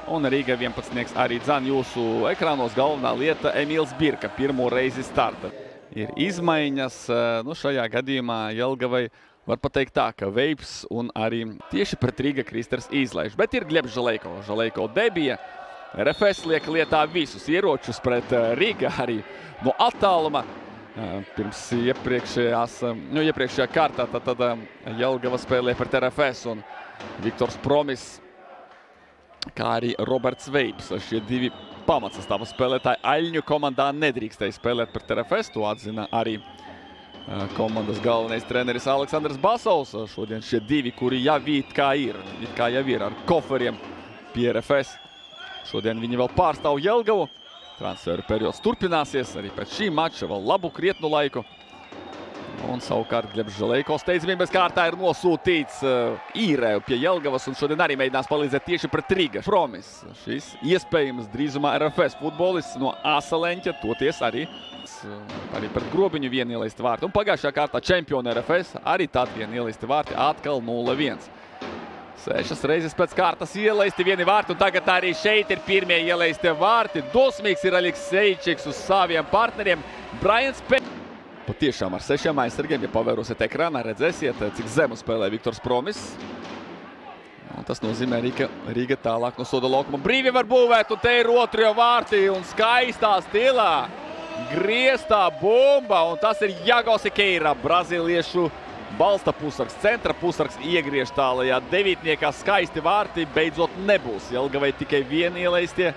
Un Rīga 11. arī dzan jūsu ekrānos galvenā lieta Emīls Birka pirmo reizi starta. Ir izmaiņas, šajā gadījumā Jelgavai var pateikt tā, ka Veips un arī tieši pret Rīga Kristers izlaiž. Bet ir Glebs Žaleiko. Žaleiko debija. RFS liek lietā visus ieročus pret Rīga arī no attāluma. Pirms iepriekšējā kārtā tad Jelgava spēlē pret RFS un Viktors Promis, kā arī Roberts Veips. Šie divi pamatsastāva spēlētāji Aļņu komandā nedrīkstēja spēlēt pret RFS. To atzina arī komandas galvenais treneris Aleksandrs Basovs. Šodien šie divi, kuri jau it kā ir ar koferiem pie RFS. Šodien viņi vēl pārstāv Jelgavu. Transferu periods turpināsies arī pēc šī mača vēl labu krietnu laiku. Un savukārt Glebs Žaleiko steidzamības kārtā ir nosūtīts īrē pie Jelgavas un šodien arī mēģinās palīdzēt tieši pret Rīga. Promis, šis iespējams drīzumā RFS futbolists no Āsaleņķa, toties arī pret Grobiņu vien ielaisti vārti. Un pagājušajā kārtā čempioni RFS arī tad vien ielaisti vārti, atkal 0-1. 6 reizes pēc kārtas ielaisti vieni vārti, un tagad arī šeit ir pirmie ielaisti vārti. Dosmīgs ir Aleksejčiks uz saviem partneriem. Brians Pēters. Patiešām ar 6 aizsargiem, ja pavērosiet ekrānā, redzēsiet, cik zemu spēlē Viktors Promis. Un tas nozīmē arī, ka Rīga tālāk no soda laukuma brīvi var būvēt, un te ir otrie vārti, un skaistā stilā grieztā bumba, un tas ir Jago Siqueira, brazīliešu balsta pusargs, centra pusargs iegriež tālajā devītniekā. Skaisti vārti beidzot nebūs. Jelgavai tikai vieni ielaistie.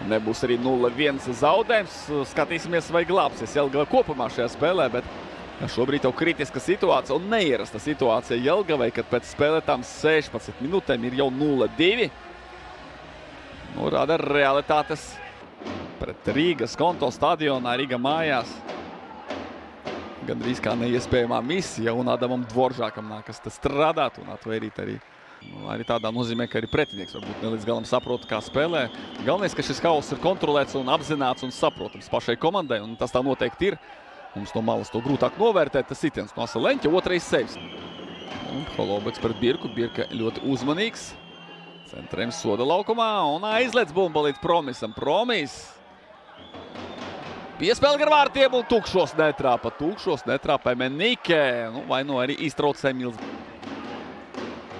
Nebūs arī 0-1 zaudējums. Skatīsimies, vai glābsies Jelgava kopumā šajā spēlē, bet šobrīd jau kritiska situācija un neierasta situācija Jelgavai, kad pēc spēlētām 16 minūtēm ir jau 0-2. Rāda realitātes pret Rīgas konto stadionā, Rīga mājās. Gandrīz kā neiespējamā misija, un Adamam Dvoržākam nākas te strādāt un atvairīt arī tādā nozīmē, ka arī pretinieks varbūt ne līdz galam saprot, kā spēlē. Galvenais, ka šis hauss ir kontrolēts un apzināts un saprotams pašai komandai, un tas tā noteikti ir. Mums no malas to grūtāk novērtēt, tas sitiens no Āsaleņķa, otrais seivs. Un Holobeks pret Birku, Birka ļoti uzmanīgs. Centrējums soda laukumā un aizliedz bumba līdz Promisam. Promis piespēle gar vārtiem un tukšos netrāpa Emenike, vai arī iztraucē Emīls.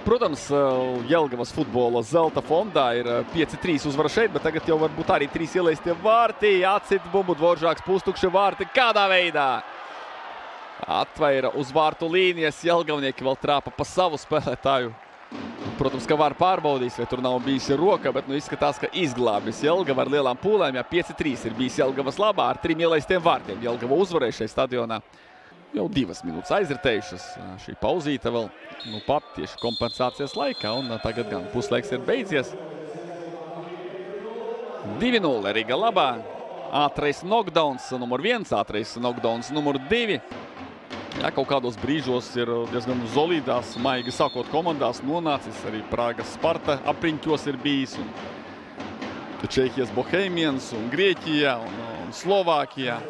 Protams, Jelgavas futbola zelta fondā ir 5-3 uzvara šeit, bet tagad jau varbūt arī 3 ielaistie vārti. Atcita bumbu, Dvoržāks, pustukši vārti. Kādā veidā? Atvaira uz vārtu līnijas, Jelgavnieki vēl trāpa pa savu spēlētāju. Protams, ka var pārbaudīs, vai tur nav bijusi roka, bet izskatās, ka izglābis Jelgava ar lielām pūlēm. 5-3 ir bijis Jelgavas labā ar 3 ielaistiem vārtiem. Jelgava uzvarēja šeit stadionā. Jau 2 minūtes aizritējušas. Šī pauzīte vēl pat tieši kompensācijas laikā, un tagad gan puslaiks ir beidzies. 2-0 Rīga labā. Ātrais knockdowns numur 1, ātrais knockdowns numur 2. Kaut kādos brīžos ir diezgan solidās, maigi sakot, komandās nonācis. Arī Prāgas Sparta apriņķos ir bijis. Čehijas Bohēmiens un Grieķijā un Slovākijā.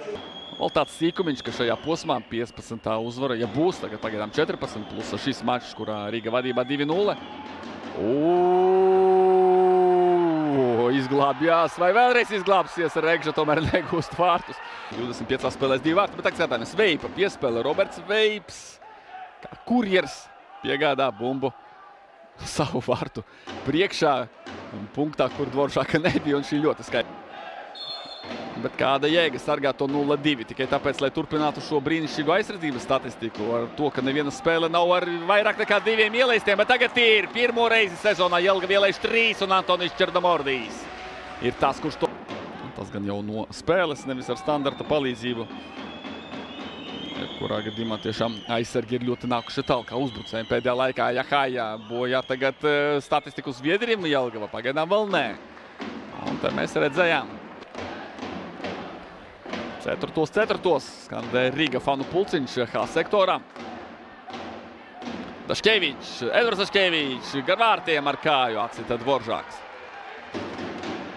Vēl tāds sīkumiņš, ka šajā posmā 15. uzvara, ja būs, tagad pagaidām 14, plus šis mačs, kurā Rīga vadībā 2-0. Izglābjās, vai vēlreiz izglābsies, Regža tomēr negūst vārtus. 25 spēlēs 2 vārti, bet tagad skatāmies Veipa piespēle. Roberts Veips, kā kurjers, piegādā bumbu savu vārtu priekšā, punktā, kur Dvoržāka nebija, un šī ļoti skaidra. Bet kāda jēga sargāt to 0-2, tikai tāpēc, lai turpinātu šo brīnišķīgo aizsardzības statistiku ar to, ka neviena spēle nav ar vairāk nekā 2 ielaistiem, bet tagad ir pirmo reizi sezonā Jelgava ielaiž 3 un Antonis Černomordijs ir tas, kurš to... Tas gan jau no spēles, nevis ar standarta palīdzību. Kurā gadījumā tiešām aizsargi ir ļoti nākuši tālāk uzbrucējiem pēdējā laikā. Jahājā bojā tagad statistiku uz Viedrim Jelgava, pagaidām vēl nē. Un te mēs redzējām. Ceturtos skandē Rīga fanu pulciņš H sektorā. Daškevičs, Edvards Daškevičs, gar vārtiem ar kāju atcita Dvoržāks.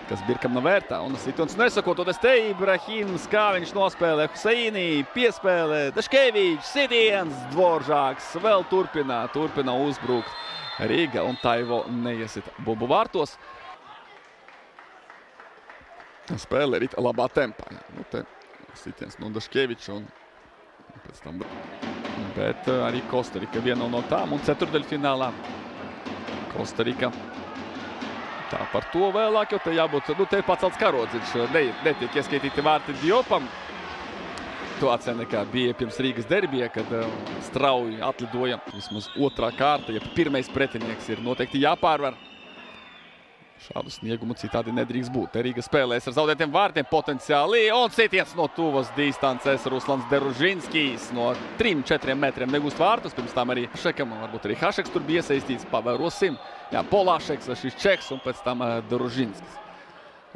Kas Birkam nav vērtā, un situāciju nesakototies te Ibrahims, kā viņš nospēlē Huseini, piespēlē Daškevičs, sitiens, Dvoržāks vēl turpina uzbrukt Rīga, un Taivo neiesit bumbu vārtos. spēle ir labā tempā. Nu, te sitiens no Daškeviča un pēc tam. Bet arī Kostarika viena no tām un ceturdaļfinālā. Kostarika. Tā par to vēlāk, jo te jābūt, nu te ir pacelts karodziņš, netiek ieskaitīti vārti Diopam. Situācija nekā bija pirms Rīgas derbija, kad strauji atlidoja vismaz otrā kārta, ja pirmais pretinieks ir noteikti jāpārvar. Šādu sniegumu citādi nedrīkst būt. Rīga spēlēs ar zaudētiem vārtiem potenciāli, un sitiens no tuvas distances Ruslans Deružinskijs no 3-4 metriem negūst vārtus, pirms tam arī Hašekam, un varbūt arī Hašeks tur bija iesaistīts, pavērosim. Jā, Polāšeks, šis Čeks un pēc tam Deružinskis.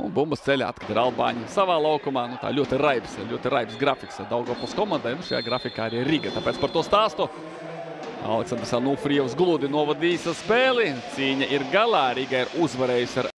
Un bumbas ceļā atkat ir albāņi savā laukumā, nu tā ļoti raibs grafiks Daugavpils komandai, nu šajā grafikā arī Riga, tāpēc par to stāstu. Aleksandrs Anufrievs gludi novadījis spēli, cīņa ir galā, Riga ir uzvarējusi ar